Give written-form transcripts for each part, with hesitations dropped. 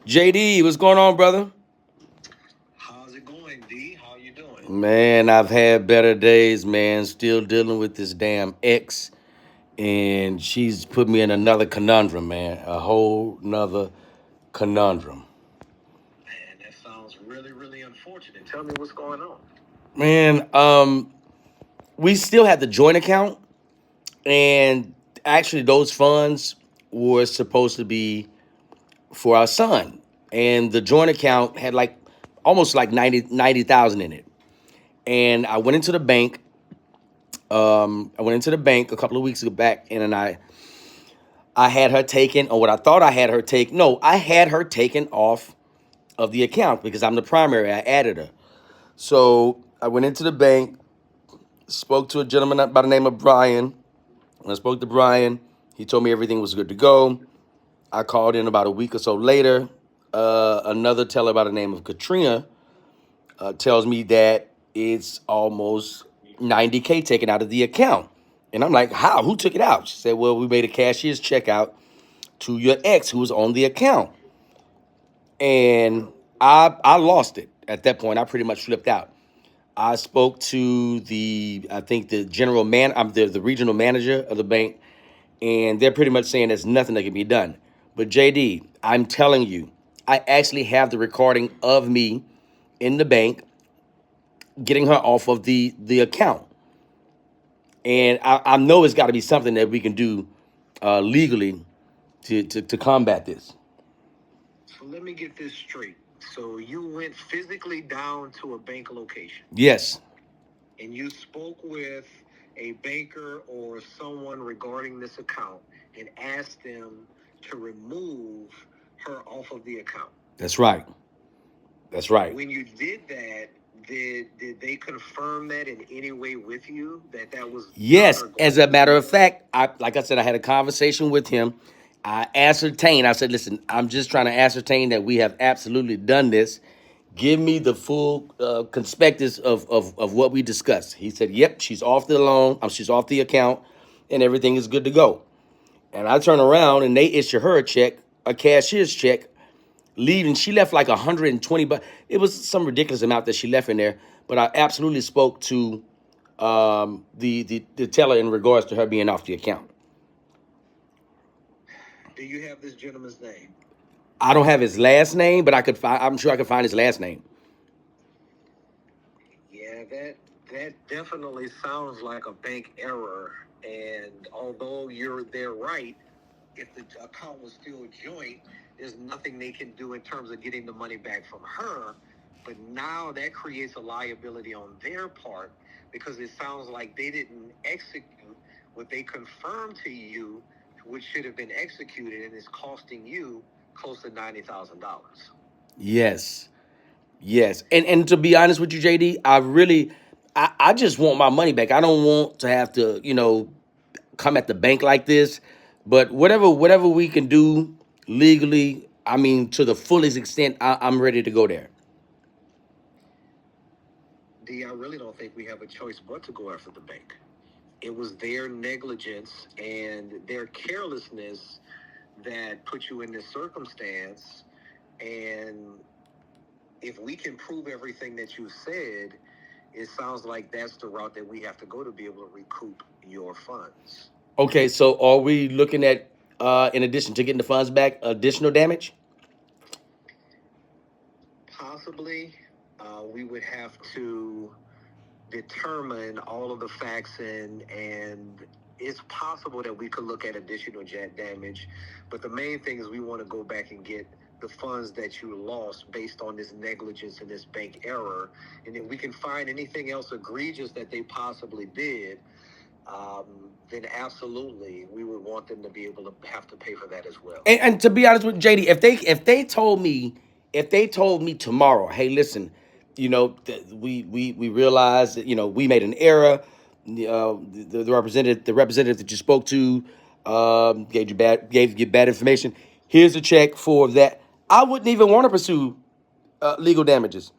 JD, what's going on, brother? How's it going, D? How you doing? Man, I've had better days, man. Still dealing with this damn ex, and she's put me in another conundrum, man. A whole nother conundrum. Man, that sounds really, really unfortunate. Tell me what's going on. Man, we still had the joint account, and actually, those funds were supposed to be for our son, and the joint account had like almost like 90,000 in it. And I went into the bank a couple of weeks ago back, and then I had her taken, or what I thought I had her take. No, I had her taken off of the account because I'm the primary. I added her. So I went into the bank, spoke to a gentleman by the name of Brian. When I spoke to Brian, he told me everything was good to go. I called in about a week or so later. Another teller by the name of Katrina tells me that it's almost 90K taken out of the account. And I'm like, how? Who took it out? She said, well, we made a cashier's check out to your ex who was on the account. And I lost it. At that point, I pretty much flipped out. I spoke to I think the general man, I'm the regional manager of the bank, and they're pretty much saying there's nothing that can be done. But JD, I'm telling you, I actually have the recording of me in the bank getting her off of the account. And I know it's got to be something that we can do legally to combat this. So let me get this straight. So you went physically down to a bank location Yes, and you spoke with a banker or someone regarding this account and asked them to remove her off of the account. that's right. That's right. When you did that, did they confirm that in any way with you that that was done Yes, or as going a to be matter of done? fact, like I said, I had a conversation with him. I ascertained. I said, "Listen, I'm just trying to ascertain that we have absolutely done this. Give me the full conspectus of what we discussed." He said, "Yep, she's off the loan. She's off the account, and everything is good to go." And I turn around and they issue her a check, a cashier's check, leaving. She left like 120, but it was some ridiculous amount that she left in there. But I absolutely spoke to the teller in regards to her being off the account. Do you have this gentleman's name? I don't have his last name, but I'm sure I could find his last name. Yeah, that definitely sounds like a bank error. And although they're right, if the account was still joint, there's nothing they can do in terms of getting the money back from her. But now that creates a liability on their part because it sounds like they didn't execute what they confirmed to you, which should have been executed, and it's costing you close to $90,000. Yes, yes, and to be honest with you, JD, I just want my money back. I don't want to have to come at the bank like this. But whatever we can do legally, I mean, to the fullest extent, I'm ready to go there. D, I really don't think we have a choice but to go after the bank. It was their negligence and their carelessness that put you in this circumstance. And if we can prove everything that you said, it sounds like that's the route that we have to go to be able to recoup your funds. Okay, so are we looking at, in addition to getting the funds back, additional damage? Possibly, we would have to determine all of the facts and it's possible that we could look at additional jet damage, but the main thing is we want to go back and get the funds that you lost based on this negligence and this bank error, and if we can find anything else egregious that they possibly did, then absolutely we would want them to be able to have to pay for that as well. And to be honest with JD, if they told me tomorrow, hey, listen, we realized that we made an error. The representative that you spoke to gave you bad information. Here's a check for that. I wouldn't even want to pursue legal damages.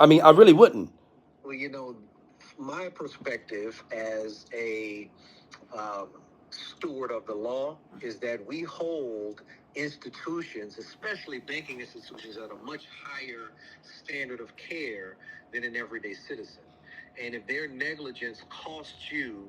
I mean, I really wouldn't. Well, my perspective as a um, steward of the law is that we hold institutions, especially banking institutions, at a much higher standard of care than an everyday citizen. And if their negligence costs you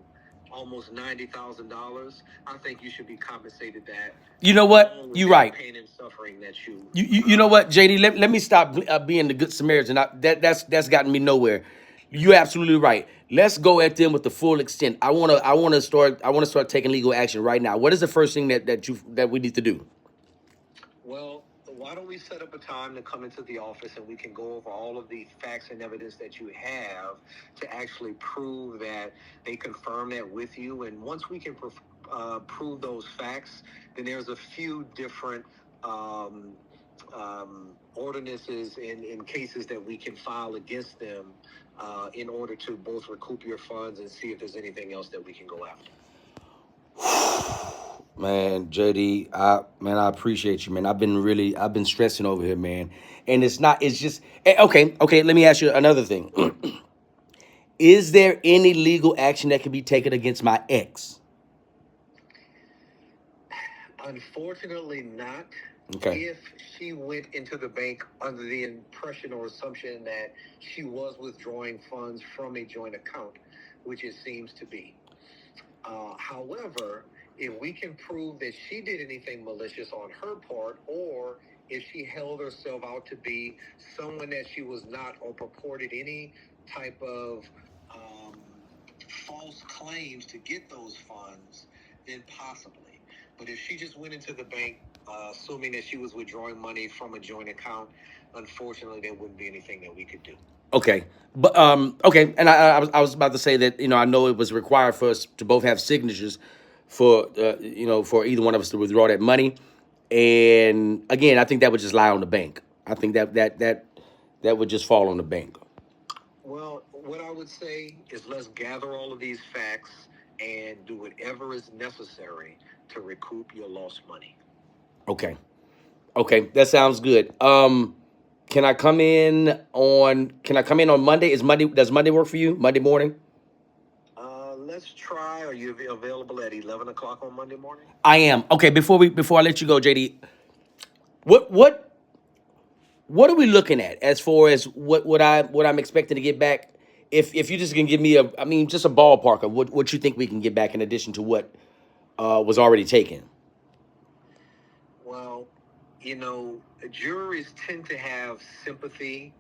almost $90,000, I think you should be compensated that. You know what? Along with You're any right. pain and suffering that You know what, JD? Let me stop being the good Samaritan. That's gotten me nowhere. You're absolutely right. Let's go at them with the full extent. I want to start taking legal action right now. What is the first thing that we need to do? Well, why don't we set up a time to come into the office and we can go over all of the facts and evidence that you have to actually prove that they confirm that with you. And once we can prove those facts, then there's a few different ordinances in cases that we can file against them in order to both recoup your funds and see if there's anything else that we can go after. Man, JD, I appreciate you, man. I've been stressing over here, man. And it's just, okay, let me ask you another thing. Is there any legal action that can be taken against my ex? Unfortunately not. Okay. If she went into the bank under the impression or assumption that she was withdrawing funds from a joint account, which it seems to be. However, if we can prove that she did anything malicious on her part, or if she held herself out to be someone that she was not, or purported any type of false claims to get those funds, then possibly. But if she just went into the bank assuming that she was withdrawing money from a joint account, unfortunately, there wouldn't be anything that we could do. Okay. But okay, and I was about to say that I know it was required for us to both have signatures for for either one of us to withdraw that money, and again, I think that would just lie on the bank. I think that would just fall on the bank. Well, what I would say is let's gather all of these facts and do whatever is necessary to recoup your lost money. Okay. Okay, that sounds good. Can I come in on Monday? Does Monday work for you? Monday morning? Let's try. Are you available at 11 o'clock on Monday morning? I am. Okay, before I let you go, JD, what what what are we looking at as far as what I'm expecting to get back? If you just can give me just a ballpark of what you think we can get back in addition to what was already taken. Well, juries tend to have sympathy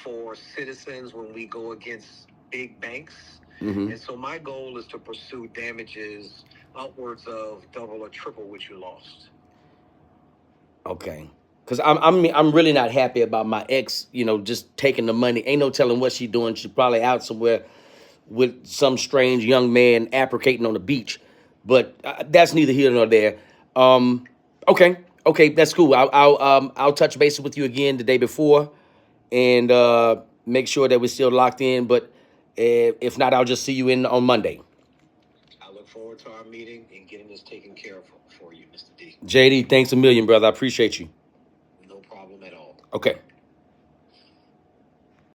for citizens when we go against big banks. Mm-hmm. And so my goal is to pursue damages upwards of double or triple what you lost. Okay. Cause I'm really not happy about my ex, just taking the money. Ain't no telling what she doing. She's probably out somewhere with some strange young man applicating on the beach. But that's neither here nor there. Okay, okay, that's cool. I'll touch bases with you again the day before, and make sure that we're still locked in. But if not, I'll just see you in on Monday. I look forward to our meeting and getting this taken care of for you, Mr. D. JD, thanks a million, brother. I appreciate you. No problem at all. Okay.